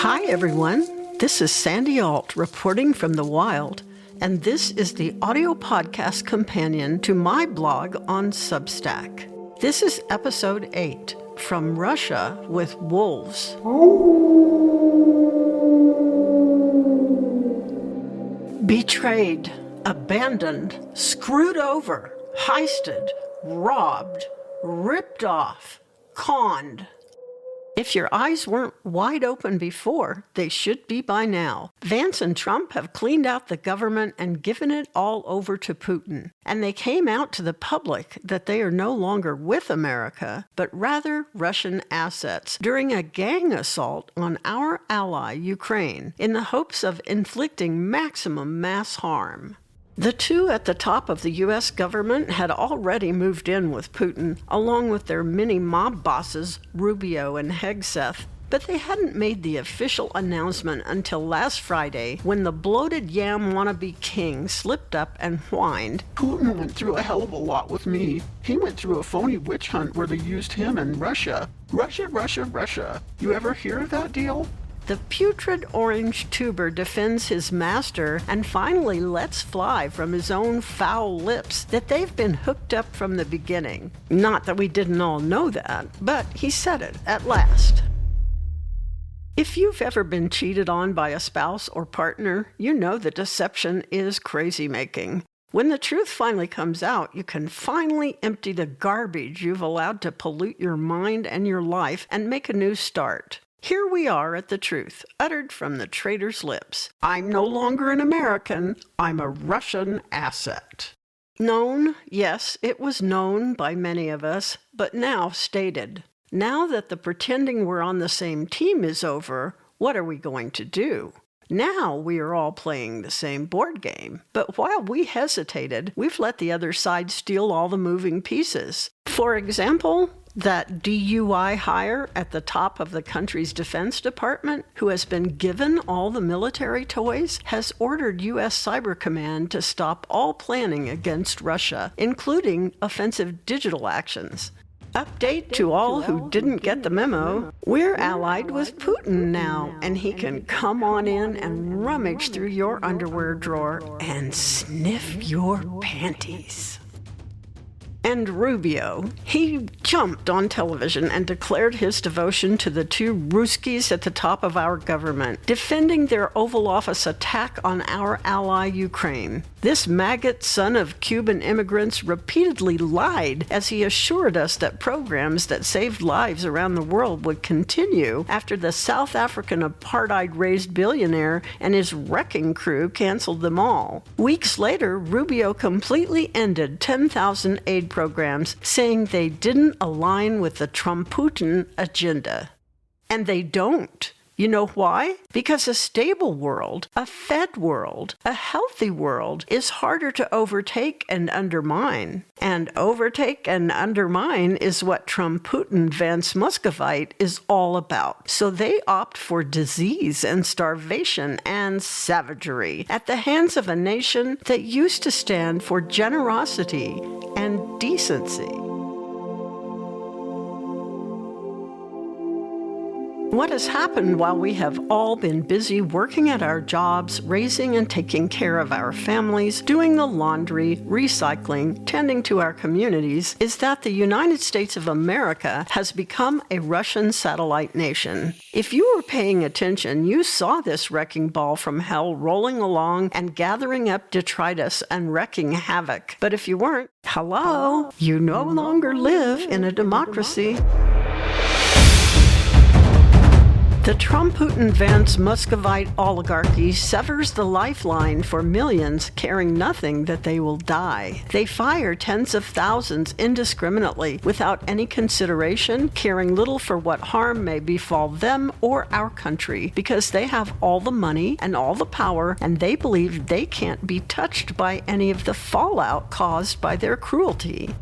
Hi everyone, this is Sandy Alt reporting from the wild, and this is the audio podcast companion to my blog on Substack. This is episode 8, From Russia with Wolves. Betrayed, abandoned, screwed over, heisted, robbed, ripped off, conned. If your eyes weren't wide open before, they should be by now. Vance and Trump have cleaned out the government and given it all over to Putin. And they came out to the public that they are no longer with America, but rather Russian assets during a gang assault on our ally, Ukraine, in the hopes of inflicting maximum mass harm. The two at the top of the U.S. government had already moved in with Putin, along with their mini-mob bosses, Rubio and Hegseth, but they hadn't made the official announcement until last Friday, when the bloated yam wannabe king slipped up and whined, "Putin went through a hell of a lot with me. He went through a phony witch hunt where they used him and Russia. Russia. You ever hear of that deal?" The putrid orange tuber defends his master and finally lets fly from his own foul lips that they've been hooked up from the beginning. Not that we didn't all know that, but he said it at last. If you've ever been cheated on by a spouse or partner, you know the deception is crazy-making. When the truth finally comes out, you can finally empty the garbage you've allowed to pollute your mind and your life and make a new start. Here we are at the truth, uttered from the traitor's lips. I'm no longer an American, I'm a Russian asset. Known, yes, it was known by many of us, but now stated. Now that the pretending we're on the same team is over, what are we going to do? Now we are all playing the same board game. But while we hesitated, we've let the other side steal all the moving pieces. For example, that DUI hire at the top of the country's Defense Department, who has been given all the military toys, has ordered U.S. Cyber Command to stop all planning against Russia, including offensive digital actions. Update to all who didn't get the memo. We're allied with Putin now, and he can come on in and rummage through your underwear drawer and sniff your panties. And Rubio, he jumped on television and declared his devotion to the two Ruskies at the top of our government, defending their Oval Office attack on our ally Ukraine. This maggot son of Cuban immigrants repeatedly lied as he assured us that programs that saved lives around the world would continue after the South African apartheid-raised billionaire and his wrecking crew canceled them all. Weeks later, Rubio completely ended 10,000 aid programs, saying they didn't align with the Trump-Putin agenda. And they don't. You know why? Because a stable world, a fed world, a healthy world is harder to overtake and undermine. And overtake and undermine is what Trump-Putin Vance Muscovite is all about. So they opt for disease and starvation and savagery at the hands of a nation that used to stand for generosity and decency. What has happened while we have all been busy working at our jobs, raising and taking care of our families, doing the laundry, recycling, tending to our communities, is that the United States of America has become a Russian satellite nation. If you were paying attention, you saw this wrecking ball from hell rolling along and gathering up detritus and wreaking havoc. But if you weren't, hello, you no longer live in a democracy. The Trump-Putin-Vance Muscovite oligarchy severs the lifeline for millions caring nothing that they will die. They fire tens of thousands indiscriminately without any consideration, caring little for what harm may befall them or our country, because they have all the money and all the power, and they believe they can't be touched by any of the fallout caused by their cruelty.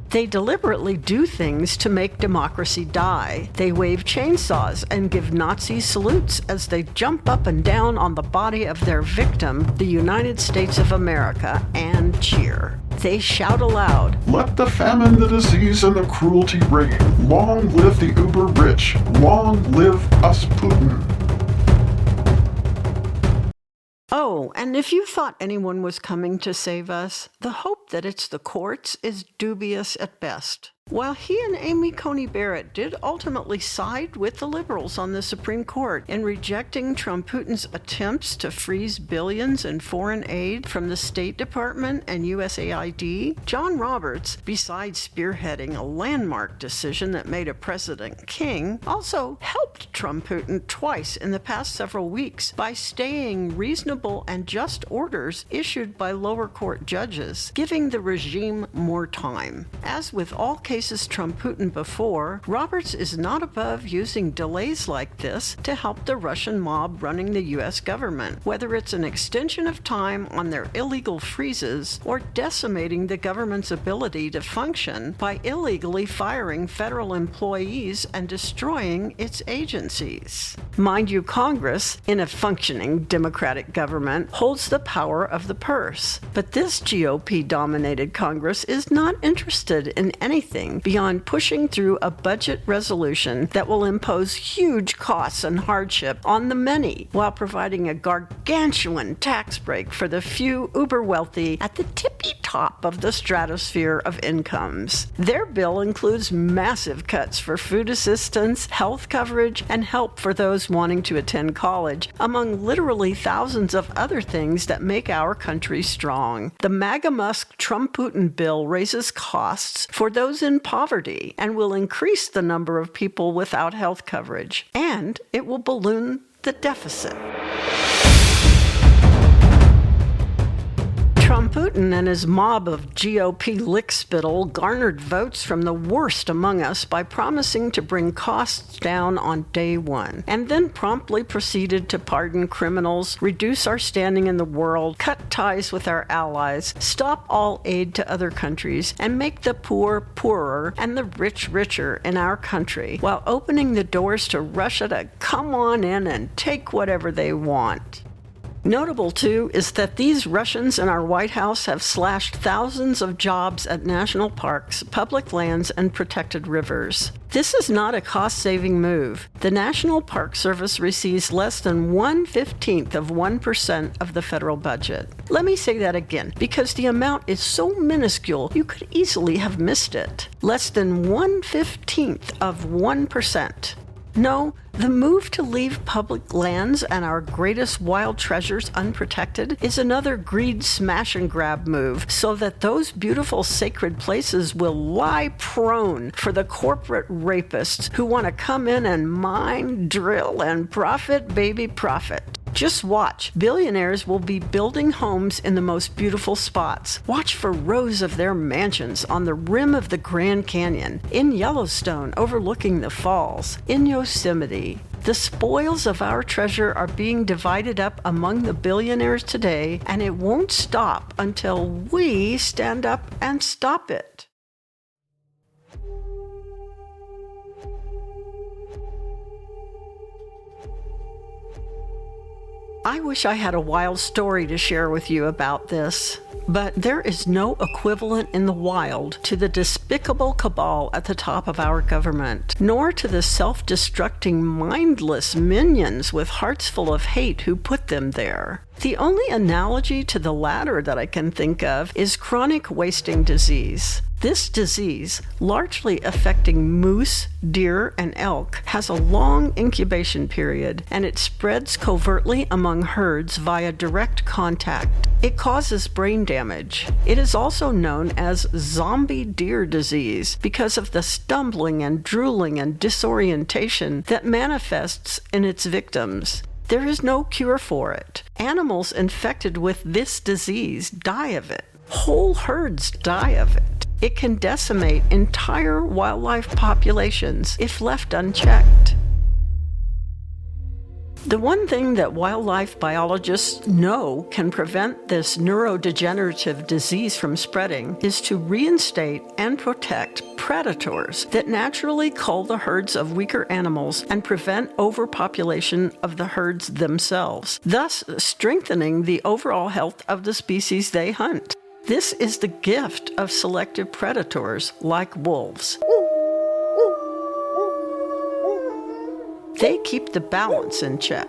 They deliberately do things to make democracy die. They wave chainsaws and give Nazi salutes as they jump up and down on the body of their victim, the United States of America, and cheer. They shout aloud, "Let the famine, the disease, and the cruelty reign. Long live the uber rich. Long live us Putin." Oh, and if you thought anyone was coming to save us, the hope that it's the courts is dubious at best. While he and Amy Coney Barrett did ultimately side with the liberals on the Supreme Court in rejecting Trump-Putin's attempts to freeze billions in foreign aid from the State Department and USAID, John Roberts, besides spearheading a landmark decision that made a president king, also helped Trump-Putin twice in the past several weeks by staying reasonable and just orders issued by lower court judges, giving the regime more time. As with all cases Trump-Putin before, Roberts is not above using delays like this to help the Russian mob running the U.S. government, whether it's an extension of time on their illegal freezes or decimating the government's ability to function by illegally firing federal employees and destroying its agencies. Mind you, Congress, in a functioning democratic government, holds the power of the purse. But this GOP-dominated Congress is not interested in anything beyond pushing through a budget resolution that will impose huge costs and hardship on the many while providing a gargantuan tax break for the few uber-wealthy at the tippy top of the stratosphere of incomes. Their bill includes massive cuts for food assistance, health coverage, and help for those wanting to attend college, among literally thousands of other things that make our country strong. The MAGA Musk Trump-Putin bill raises costs for those in poverty and will increase the number of people without health coverage, and it will balloon the deficit. Trump-Putin and his mob of GOP lickspittle garnered votes from the worst among us by promising to bring costs down on day one, and then promptly proceeded to pardon criminals, reduce our standing in the world, cut ties with our allies, stop all aid to other countries, and make the poor poorer and the rich richer in our country, while opening the doors to Russia to come on in and take whatever they want. Notable, too, is that these Russians in our White House have slashed thousands of jobs at national parks, public lands, and protected rivers. This is not a cost-saving move. The National Park Service receives less than 1/15 of 1% of the federal budget. Let me say that again, because the amount is so minuscule you could easily have missed it. Less than 1/15 of 1%. No, the move to leave public lands and our greatest wild treasures unprotected is another greed smash-and-grab move so that those beautiful sacred places will lie prone for the corporate rapists who want to come in and mine, drill, and profit, baby, profit. Just watch. Billionaires will be building homes in the most beautiful spots. Watch for rows of their mansions on the rim of the Grand Canyon, in Yellowstone overlooking the falls, in Yosemite. The spoils of our treasure are being divided up among the billionaires today, and it won't stop until we stand up and stop it. I wish I had a wild story to share with you about this, but there is no equivalent in the wild to the despicable cabal at the top of our government, nor to the self-destructing, mindless minions with hearts full of hate who put them there. The only analogy to the latter that I can think of is chronic wasting disease. This disease, largely affecting moose, deer, and elk, has a long incubation period, and it spreads covertly among herds via direct contact. It causes brain damage. It is also known as zombie deer disease because of the stumbling and drooling and disorientation that manifests in its victims. There is no cure for it. Animals infected with this disease die of it. Whole herds die of it. It can decimate entire wildlife populations if left unchecked. The one thing that wildlife biologists know can prevent this neurodegenerative disease from spreading is to reinstate and protect predators that naturally cull the herds of weaker animals and prevent overpopulation of the herds themselves, thus strengthening the overall health of the species they hunt. This is the gift of selective predators like wolves. They keep the balance in check.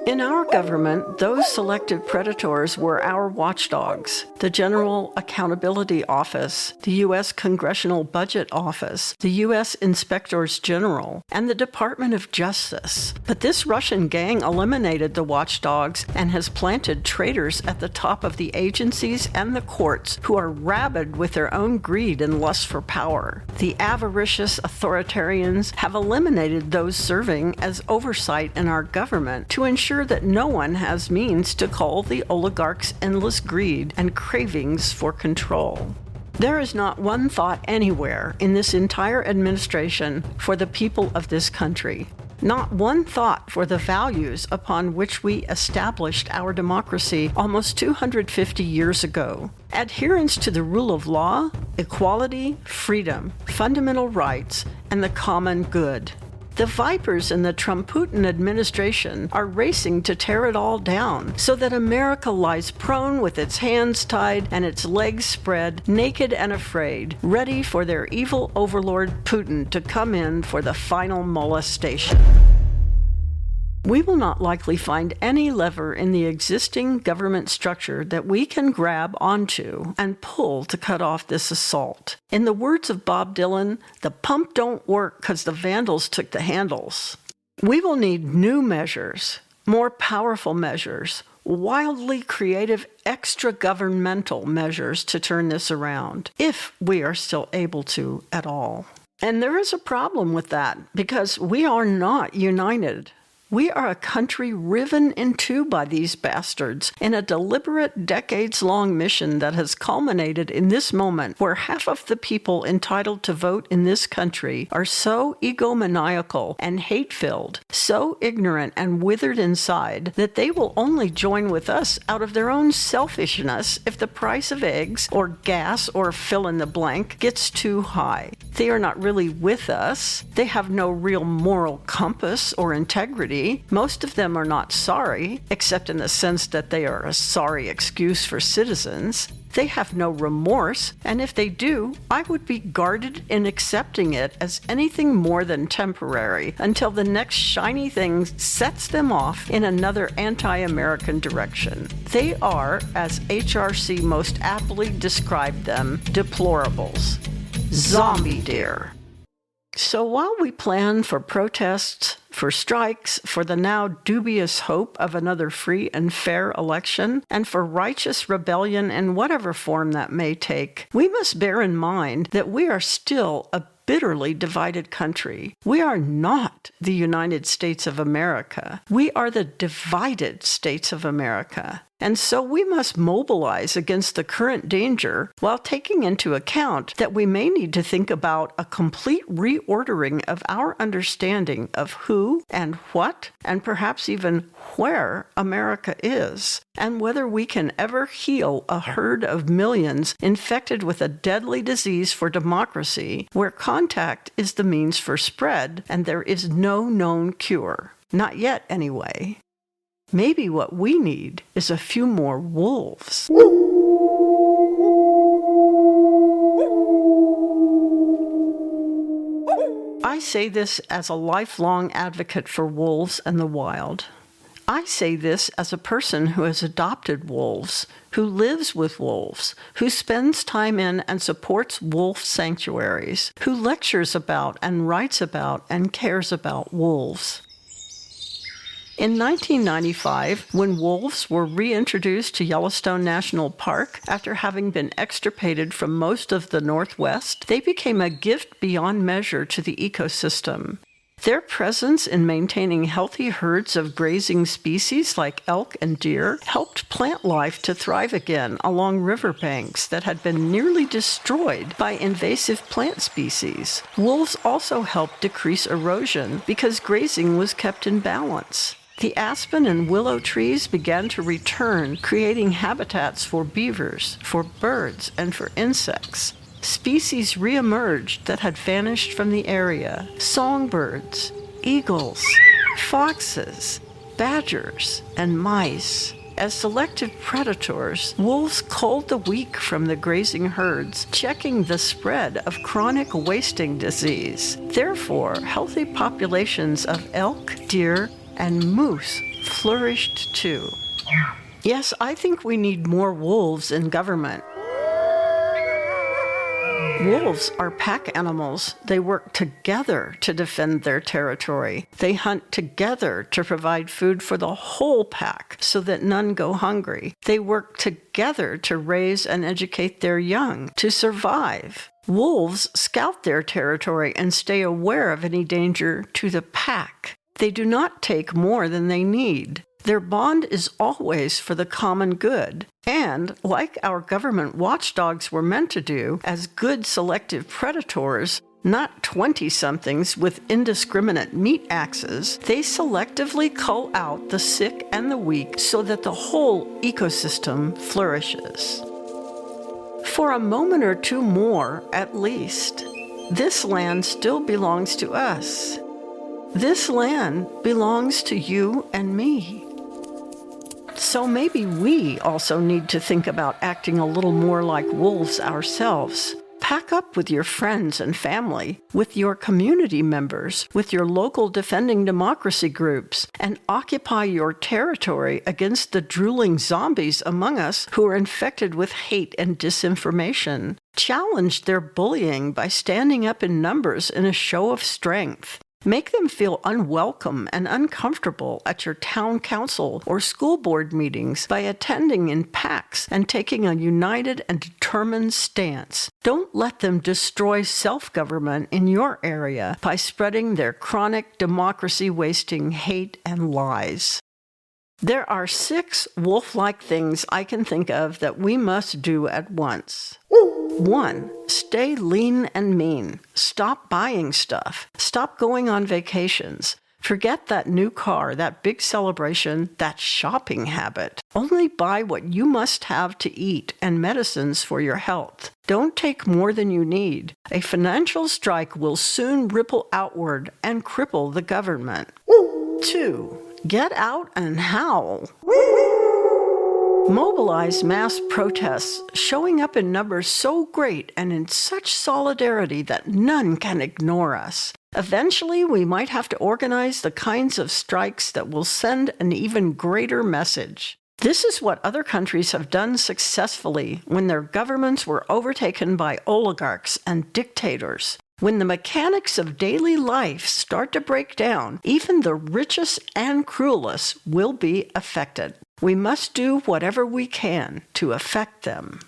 In our government, those selective predators were our watchdogs: the General Accountability Office, the U.S. Congressional Budget Office, the U.S. Inspectors General, and the Department of Justice. But this Russian gang eliminated the watchdogs and has planted traitors at the top of the agencies and the courts who are rabid with their own greed and lust for power. The avaricious authoritarians have eliminated those serving as oversight in our government to ensure that no one has means to cull the oligarchs' endless greed and cravings for control. There is not one thought anywhere in this entire administration for the people of this country. Not one thought for the values upon which we established our democracy almost 250 years ago. Adherence to the rule of law, equality, freedom, fundamental rights, and the common good. The vipers in the Trump-Putin administration are racing to tear it all down so that America lies prone with its hands tied and its legs spread, naked and afraid, ready for their evil overlord Putin to come in for the final molestation. We will not likely find any lever in the existing government structure that we can grab onto and pull to cut off this assault. In the words of Bob Dylan, the pump don't work 'cause the vandals took the handles. We will need new measures, more powerful measures, wildly creative extra-governmental measures to turn this around, if we are still able to at all. And there is a problem with that, because we are not united. We are a country riven in two by these bastards in a deliberate decades-long mission that has culminated in this moment where half of the people entitled to vote in this country are so egomaniacal and hate-filled, so ignorant and withered inside that they will only join with us out of their own selfishness if the price of eggs or gas or fill in the blank gets too high. They are not really with us. They have no real moral compass or integrity. Most of them are not sorry, except in the sense that they are a sorry excuse for citizens. They have no remorse, and if they do, I would be guarded in accepting it as anything more than temporary until the next shiny thing sets them off in another anti-American direction. They are, as HRC most aptly described them, deplorables. Zombie deer. So while we plan for protests, for strikes, for the now dubious hope of another free and fair election, and for righteous rebellion in whatever form that may take, we must bear in mind that we are still a bitterly divided country. We are not the United States of America. We are the divided States of America. And so we must mobilize against the current danger while taking into account that we may need to think about a complete reordering of our understanding of who and what and perhaps even where America is, and whether we can ever heal a herd of millions infected with a deadly disease for democracy where contact is the means for spread and there is no known cure. Not yet, anyway. Maybe what we need is a few more wolves. I say this as a lifelong advocate for wolves and the wild. I say this as a person who has adopted wolves, who lives with wolves, who spends time in and supports wolf sanctuaries, who lectures about and writes about and cares about wolves. In 1995, when wolves were reintroduced to Yellowstone National Park after having been extirpated from most of the Northwest, they became a gift beyond measure to the ecosystem. Their presence in maintaining healthy herds of grazing species like elk and deer helped plant life to thrive again along riverbanks that had been nearly destroyed by invasive plant species. Wolves also helped decrease erosion because grazing was kept in balance. The aspen and willow trees began to return, creating habitats for beavers, for birds, and for insects. Species reemerged that had vanished from the area: songbirds, eagles, foxes, badgers, and mice. As selective predators, wolves culled the weak from the grazing herds, checking the spread of chronic wasting disease. Therefore, healthy populations of elk, deer, and moose flourished too. Yes, I think we need more wolves in government. Wolves are pack animals. They work together to defend their territory. They hunt together to provide food for the whole pack so that none go hungry. They work together to raise and educate their young to survive. Wolves scout their territory and stay aware of any danger to the pack. They do not take more than they need. Their bond is always for the common good. And, like our government watchdogs were meant to do, as good selective predators, not 20-somethings with indiscriminate meat axes, they selectively cull out the sick and the weak so that the whole ecosystem flourishes. For a moment or two more, at least, this land still belongs to us. This land belongs to you and me. So maybe we also need to think about acting a little more like wolves ourselves. Pack up with your friends and family, with your community members, with your local defending democracy groups, and occupy your territory against the drooling zombies among us who are infected with hate and disinformation. Challenge their bullying by standing up in numbers in a show of strength. Make them feel unwelcome and uncomfortable at your town council or school board meetings by attending in packs and taking a united and determined stance. Don't let them destroy self-government in your area by spreading their chronic democracy-wasting hate and lies. There are 6 wolf-like things I can think of that we must do at once. 1. Stay lean and mean. Stop buying stuff. Stop going on vacations. Forget that new car, that big celebration, that shopping habit. Only buy what you must have to eat and medicines for your health. Don't take more than you need. A financial strike will soon ripple outward and cripple the government. 2. Get out and howl. Mobilize mass protests, showing up in numbers so great and in such solidarity that none can ignore us. Eventually, we might have to organize the kinds of strikes that will send an even greater message. This is what other countries have done successfully when their governments were overtaken by oligarchs and dictators. When the mechanics of daily life start to break down, even the richest and cruelest will be affected. We must do whatever we can to affect them.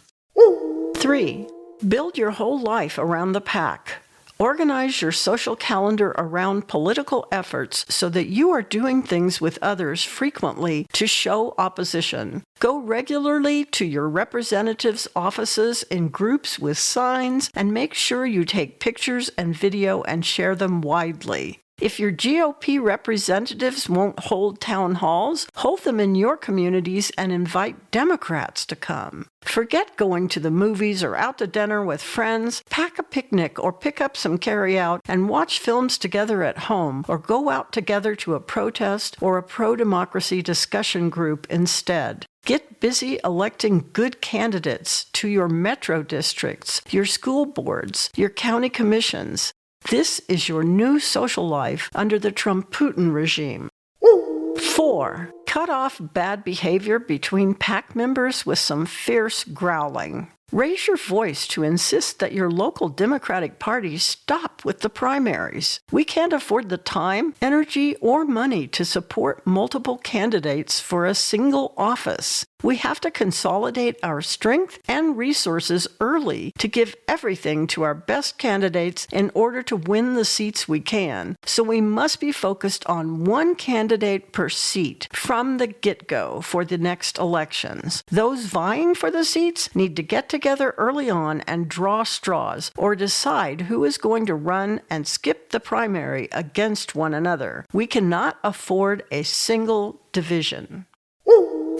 3. Build your whole life around the pack. Organize your social calendar around political efforts so that you are doing things with others frequently to show opposition. Go regularly to your representatives' offices in groups with signs and make sure you take pictures and video and share them widely. If your GOP representatives won't hold town halls, hold them in your communities and invite Democrats to come. Forget going to the movies or out to dinner with friends. Pack a picnic or pick up some carry-out and watch films together at home, or go out together to a protest or a pro-democracy discussion group instead. Get busy electing good candidates to your metro districts, your school boards, your county commissions. This is your new social life under the Trump-Putin regime. 4. Cut off bad behavior between pack members with some fierce growling. Raise your voice to insist that your local Democratic Party stop with the primaries. We can't afford the time, energy, or money to support multiple candidates for a single office. We have to consolidate our strength and resources early to give everything to our best candidates in order to win the seats we can. So we must be focused on one candidate per seat from the get-go for the next elections. Those vying for the seats need to get together early on and draw straws, or decide who is going to run and skip the primary against one another. We cannot afford a single division.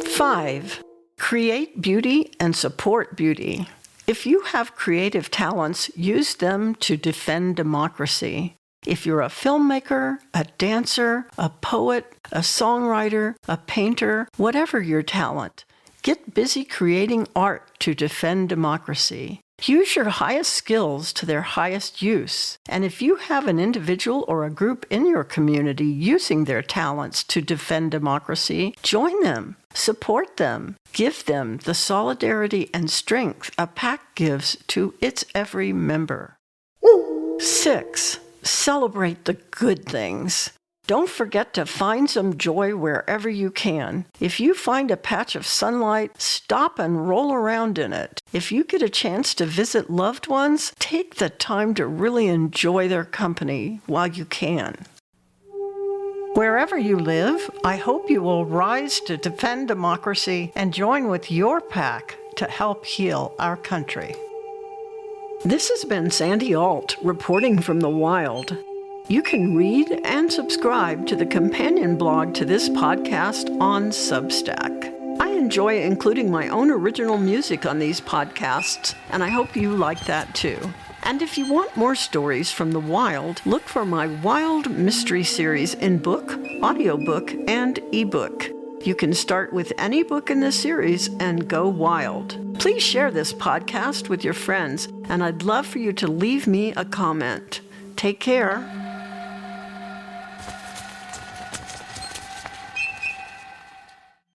5. Create beauty and support beauty. If you have creative talents, use them to defend democracy. If you're a filmmaker, a dancer, a poet, a songwriter, a painter, whatever your talent, get busy creating art to defend democracy. Use your highest skills to their highest use. And if you have an individual or a group in your community using their talents to defend democracy, join them, support them, give them the solidarity and strength a PAC gives to its every member. 6. Celebrate the good things. Don't forget to find some joy wherever you can. If you find a patch of sunlight, stop and roll around in it. If you get a chance to visit loved ones, take the time to really enjoy their company while you can. Wherever you live, I hope you will rise to defend democracy and join with your PAC to help heal our country. This has been Sandy Alt reporting from the wild. You can read and subscribe to the companion blog to this podcast on Substack. I enjoy including my own original music on these podcasts, and I hope you like that too. And if you want more stories from the wild, look for my Wild Mystery series in book, audiobook, and ebook. You can start with any book in the series and go wild. Please share this podcast with your friends, and I'd love for you to leave me a comment. Take care.